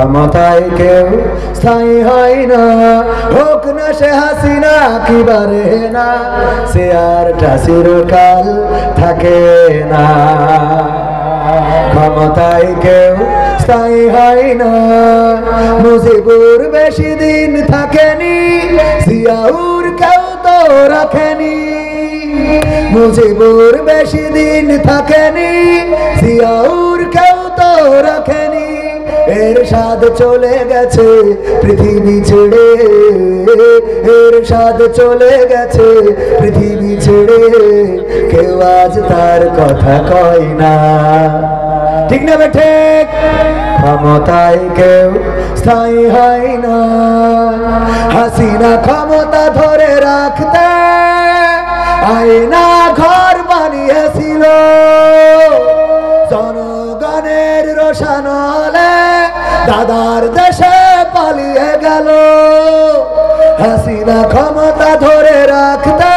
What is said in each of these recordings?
ক্ষমতায় কেউ স্থায়ী হয় না, হোক না সে হাসিনা কি বারে না, সে আরটা চিরকাল থাকে না। ক্ষমতায় কেউ স্থায়ী হয় না, মুজিবুর বেশি দিন থাকেনি, জিয়াউর কেউ তো রাখেনি। মুজিবুর বেশি দিন থাকেনি, জিয়াউর কেউ তো রাখেনি। এরশাদ চলে গেছে পৃথিবী ছেড়ে, এরশাদ চলে গেছে পৃথিবী ছেড়ে, কেউ আজ তার কথা কয় না। ঠিক না বেঠে? ক্ষমতায় কেউ স্থায়ী হয় না। হাসিনা ক্ষমতা ধরে রাখতে আয়না ঘর বানিয়েছিল, জনগণের রোশানলে দাদার দেশে পালিয়ে গেল। হাসিনা ক্ষমতা ধরে রাখতে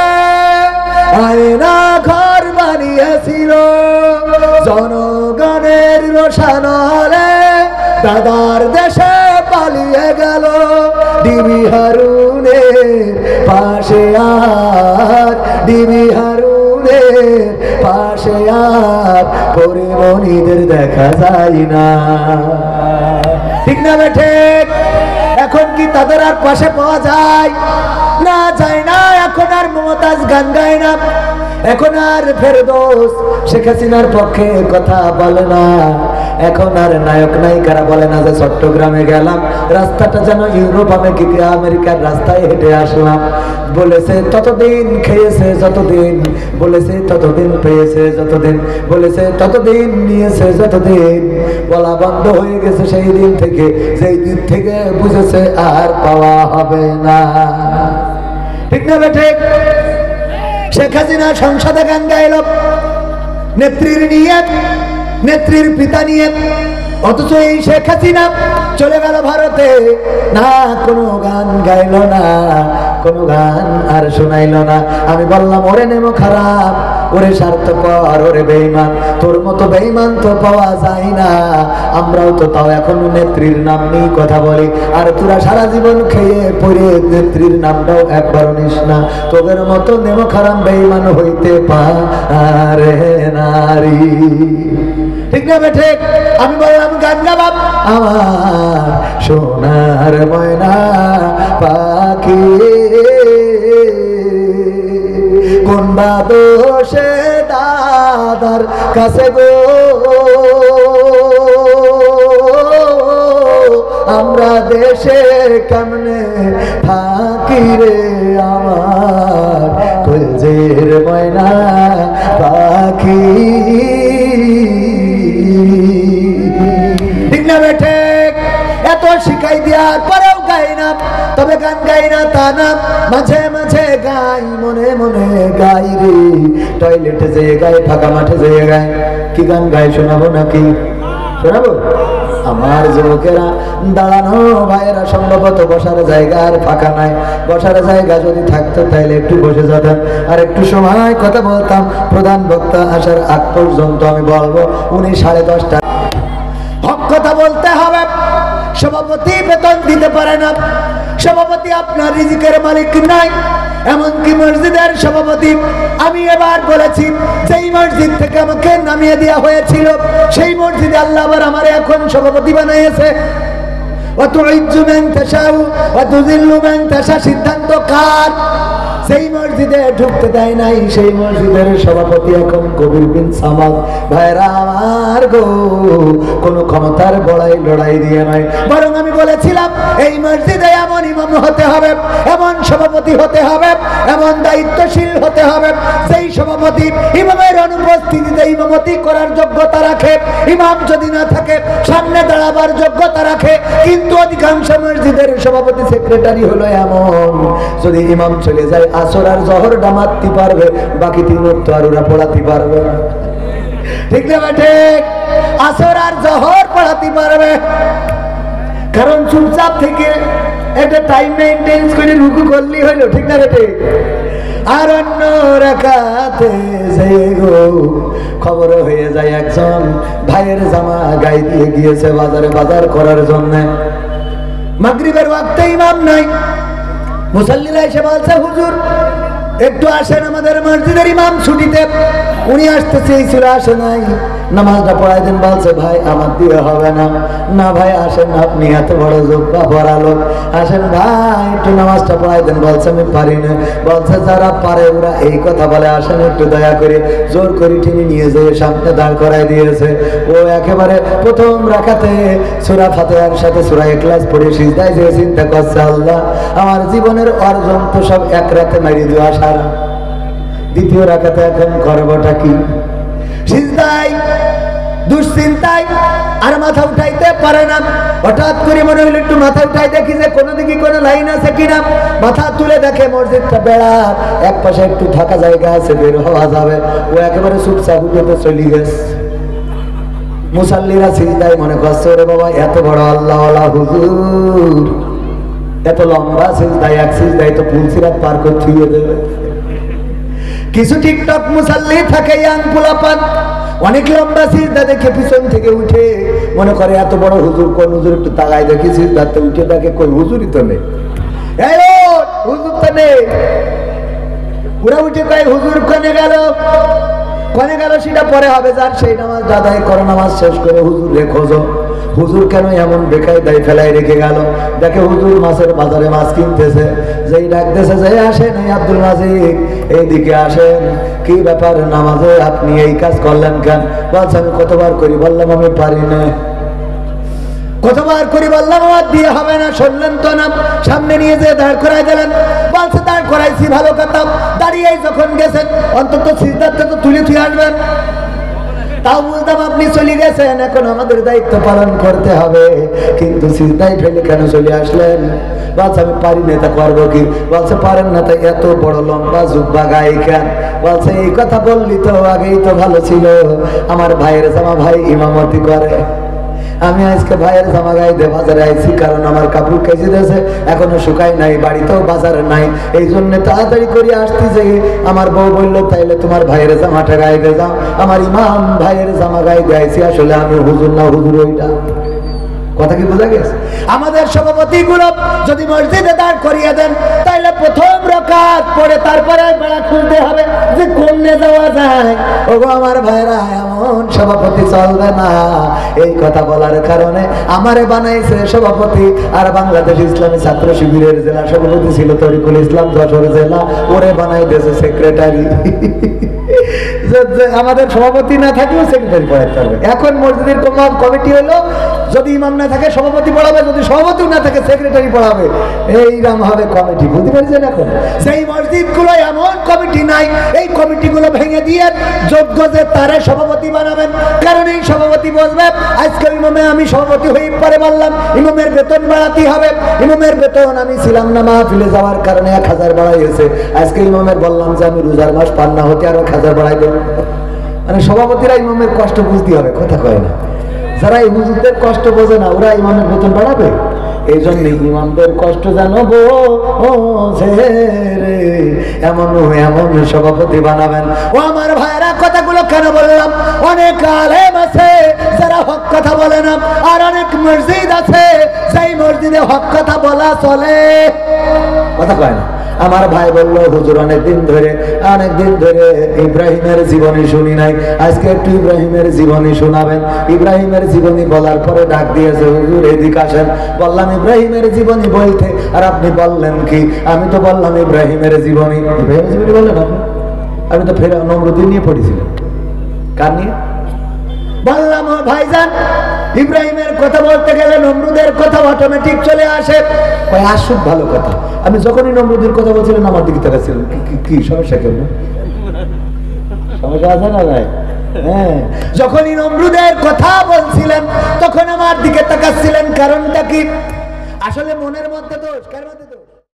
আয়না ঘর বানিয়েছিল, জনগণের রোশানলে দাদার দেশে পালিয়ে গেল। ডিবি হারুনের পাশে আর, ডিবি হারুনের পাশে আর পরিমণিদের দেখা যায় না। ঠিক না বেঠে? এখন কি তাদের আর পাশে পাওয়া যায়? না, যায় না। এখন আর মমতাজ গান গায় না, এখন আর ফেরদৌস শেখ হাসিনার পক্ষে কথা বলে না, এখন আর নায়ক নায়িকারা বলে না যে চট্টগ্রামে গেলাম, রাস্তাটা যেন ইউরোপ আমেরিকার রাস্তায় হেঁটে আসলাম। বলেছে ততদিন খেয়েছে যতদিন, বলেছে ততদিন পেয়েছে যতদিন, বলেছে ততদিন নিয়েছে যতদিন। বলা বন্ধ হয়ে গেছে সেই দিন থেকে, যেই দিন থেকে বুঝেছে আর পাওয়া হবে না। ঠিক না বেঠে? শেখ হাসিনা সংসদে গান গাইল নেত্রীর নিয়ে, নেত্রীর পিতা নিয়ে, অথচ এই শেখ হাসিনা চলে গেল ভারতে, না কোনো গান গাইল না, কোনো গান আর শোনাইল না। আমি বললাম ওরে নেমো খারাপ, ওরে স্বার্থপর, ওরে বেঈমান, তোর মতো বেঈমান তো পাওয়া যায় না। আমরাও তো তাও এখনো নেত্রীর নাম নিয়ে কথা বলি, আর তোরা সারা জীবন খেয়ে পড়ে নেত্রীর নামটাও একবার নিস না। তোদের মতো নেমো খারাপ বেঈমান হইতে পারে নারী। ঠিক না বেঠে? আমি বললাম গান গাবাব, আমার সোনার ময়না পাখি কোন বাদোষে দাদার কাছে গো, আমরা দেশে কেমনে থাকি রে, আমার কলজের ময়না পাখি। ঠিক না বেঠে? এত শিখাই দেওয়ার পরেও গাই না, তবে গান গাই না তা না, মাঝে মাঝে গাই, মনে মনে গাই রে। টয়লেটে যেয়ে গাই, ফাঁকা মাঠে যেয়ে গাই। কি গান গাই শোনাবো নাকি? শোনাবো? আমার যুবকেরা দাঁড়ানো ভাইয়েরা সম্ভবত বসার জায়গা আর ফাঁকা নাই, বসার জায়গা যদি থাকতো তাইলে একটু বসে যেতাম, আর একটু সময় কথা বলতাম। প্রধান বক্তা আসার আগ পর্যন্ত আমি বলবো উনি 10:30টা। হক কথা বলতে হবে। সভাপতি বেতন দিতে পারে না, সভাপতি আপনার রিজিকের মালিক নাই, এমনকি মসজিদের সভাপতি আমি এবার বলেছি যেই মসজিদ থেকে আমাকে নামিয়ে দেওয়া হয়েছিল সেই মসজিদে আল্লাহ আবার আমার এখন সভাপতি বানিয়েছে। সিদ্ধান্ত কার? সেই মসজিদে ঢুকতে দেয় নাই সেই মসজিদের সভাপতি এখন কবির বিন সামাদ। ভাইরা আমার গো, কোন ক্ষমতার লড়াই দিয়ে নয়, বরং আমি বলেছিলাম এই মসজিদে এমন ইমাম হতে হবে, এমন সভাপতি হতে হবে, এমন দায়িত্বশীল হতে হবে সেই সভাপতি ইমামের অনুপস্থিতিতে ইমামতি করার যোগ্যতা রাখে, ইমাম যদি না থাকে সামনে দাঁড়াবার যোগ্যতা রাখে। কিন্তু অধিকাংশ মসজিদের সভাপতি সেক্রেটারি হলো এমন, যদি ইমাম চলে যায় আসর আর জহরটা মারতে পারবে, বাকি 3 ওয়াক্ত আর ওরা পড়াতে পারবে। ঠিক না ঠিক? আসর আর জহর পড়াতে পারবে, কারণ চুপচাপ থেকে একটা টাইম মেইনটেইন করে রুকু করলেই হলো। ঠিক না ঠিক? আর অন্য রাকাতে যে গো খবর হয়ে যায় একজন ভাইয়ের জামা গায়ে দিয়ে গিয়েছে বাজারে বাজার করার জন্য। মাগরিবের ওয়াক্তে ইমাম নাই, মুসাল্লিরা এসে বলছে হুজুর একটু আসেন, আমাদের মসজিদের ইমাম ছুটিতে, উনি আসতে চেয়েছিল আসে নাই, নামাজটা পড়াই দেন। বলছে ভাই আমার দিয়ে হবে না। না ভাই আসেন, আপনি এত বড় যোগ্য পড়া লোক, আসেন ভাই একটু নামাজটা পড়াই দেন। বলছে আমি পারি না। বলছে যারা পারে ওরা এই কথা বলে, আসেন একটু দয়া করে। জোর করে টেনে নিয়ে যেয়ে সামনে দাঁড় করাই দিয়েছে। ও একেবারে প্রথম রাকাতে সূরা ফাতিহার সাথে সূরা ইখলাস পড়ে সিজদায় যে চিন্তা করছে, আল্লাহ আমার জীবনের অর্জন তো সব এক রাতে মারি দেওয়া সারা, দ্বিতীয় রাকাতে এখন করবটা কি? সিজদায় দুশ্চিন্তায় আর মাথা উঠাইতে পারে না। হঠাৎ করে মনে হইল একটু মাথা উঠাই দেখি যে কোনো দিকে কোনো লাইন আছে কিনা। মাথা তুলে দেখে মসজিদটা বেড়া, এক পাশে একটু ফাঁকা জায়গা আছে, বের হওয়া যাবে। ও একেবারে চুপচাপ উঠে চলে গেছে। মুসাল্লিরা সিজদায় মনে করছে ওরে বাবা এত বড় আল্লাহওয়ালা হুজুর, এত লম্বা সিজদায়, এক সিজদায় তো পুল সিরাত পার করে ছুঁয়ে দেবে। কিছু টিকটক মুসাল্লি থাকে ইয়াং পোলাপান, অনেক লম্বা সিজদা দেখে পিছন থেকে উঠে মনে করে এত বড় হুজুর, কোন হুজুর একটু তাকায় দেখি সিজদাতে উঠে দেখে কই হুজুরই তো নেই, হুজুর তো নেই। ওরা উঠে কয় হুজুর কোনে গেল, কোনে গেল সেটা পরে হবে, যার সেই নামাজ আদায় করে নামাজ শেষ করে হুজুর রে খোঁজো, হুজুর কেন এমন বেকায়দায় ফেলায় রেখে গেল। দেখে হুজুর মাছের বাজারে মাছ কিনতেছে, যেই ডাকতেছে যে আসেন এই আব্দুল মাজিদ এইদিকে আসেন, কি ব্যাপার নামাজে আপনি এই কাজ করলেন কেন? বলছে আমি কতবার করি, বললাম আমি পারি না, কতবার করি বললাম আমার দিয়ে হবে না, শুনলেন তো না। সামনে নিয়ে যেয়ে দাঁড় করাই দিলেন। বলছে দাঁড় করাইছি ভালো কথা, দাঁড়িয়ে যখন গেছেন অন্তত সিজদাতে তো তুলে তুই আসবেন। তাও বলতাম আপনি চলে গেছেন, এখন আমাদের দায়িত্ব পালন করতে হবে, কিন্তু সিজদায় ফেলে কেন চলে আসলেন? বলছে আমি পারি না, তা করবো কি? বলছে পারেন না তাই এত বড় লম্বা জুব্বা গায়ে কেন? বলছে এই কথা বললি তো আগেই তো ভালো ছিল, আমার ভাইয়ের জামা ভাই ইমামতি করে, আমি আজকে ভাইয়ের জামা গাইতে বাজারে আইছি, কারণ আমার কাপড় কেজি দিয়েছে এখনো শুকাই নাই, বাড়িতেও বাজারে নাই, এই জন্য তাড়াতাড়ি করে আসছি। যে আমার বউ বললো তাইলে তোমার ভাইয়ের জামাটা গাইতে যাও, আমার ইমাম ভাইয়ের জামা গাইতে আইছি, আসলে আমি হুজুর না, হুজুর ওইটা। কথা কি বোঝা গেছে? আমাদের সভাপতি গুলো যদি মসজিদে দাঁড় করিয়ে দেন, তাইলে প্রথম রাকাত পড়ে তারপরে বেড়া খুলতে হবে যে কোনে যাওয়া যায়। ওগো আমার ভাইরা, এমন সভাপতি চলবে না। এই কথা বলার কারণে আমারে বানাইছে সভাপতি, আর বাংলাদেশ ইসলামী ছাত্র শিবিরের জেলা সভাপতি ছিল তরিকুল ইসলাম যশোর জেলা, ওরে বানাই দিয়েছে সেক্রেটারি। আমাদের সভাপতি না থাকলেও সেক্রেটারি পড়াতে পারবে। এখন মসজিদের কমিটি হলো যদি ইমাম না থাকে সভাপতি পড়াবে, যদি সভাপতি না থাকে সেক্রেটারি পড়াবে, এইরকম হবে কমিটি। বুঝতে পারছেন? এখন সেই মসজিদগুলো এমন কমিটি নাই, এই কমিটিগুলো ভেঙে দিয়ে যোগ্য যে তারে সভাপতি বানাবেন, কারণ এই সভাপতি বলবে আজকে ইমামে আমি সভাপতি হয়ে পরে বললাম ইমামের বেতন বাড়াতে হবে, ইমামের বেতন আমি ছিলাম না মাহফিলে যাওয়ার কারণে 1000 বাড়াইছে, আজকে ইমামের বললাম যে আমি রোজার মাস পার না হতে আরো 1000 বাড়াই দেব। মানে সভাপতিরা ইমামের কষ্ট বুঝতে হবে, কথা কয় না। যারা এই হুজুরদের কষ্ট বোঝে না ওরা ইমামের বেতন বাড়াবে? এই জন্য ইমামদের কষ্ট জানাবো এমন এমন সভাপতি বানাবেন। ও আমার ভাইরা, কথাগুলো কেন বললাম? অনেক আলেম আছে যারা হক কথা বলে না, আর অনেক মসজিদ আছে সেই মসজিদে হক কথা বলা চলে, কথা কয় না। আমার ভাই বললো হুজুর অনেকদিন ধরে ইব্রাহিমের জীবনী শুনি নাই, আজকে একটু ইব্রাহিমের জীবনী শোনাবেন। ইব্রাহিমের জীবনী বলার পরে ডাক দিয়েছে হুজুর এদিকে আসেন। বললাম ইব্রাহিমের জীবনী বলতে, আর আপনি বললেন কি? আমি তো বললাম ইব্রাহিমের জীবনী। ইব্রাহিমের জীবনী বললেন আপনি? আমি তো ফেরা নমরুদ্দিন নিয়ে পড়েছিলাম। কার নিয়ে? বললাম ও ভাইজান ইব্রাহিমের কথা বলতে গেলে নমরুদের কথা অটোমেটিক চলে আসে। কয় আসুক, ভালো কথা। আমি যখনই নমরুদের কথা বলছিলেন আমার দিকে তাকাচ্ছিলেন, কি সমস্যা? কেন সমস্যা আছে না? নাই। হ্যাঁ, যখনই নমরুদের কথা বলছিলেন তখন আমার দিকে তাকাচ্ছিলেন, কারণটা কি? আসলে মনের মধ্যে দোষ, কার মধ্যে দোষ?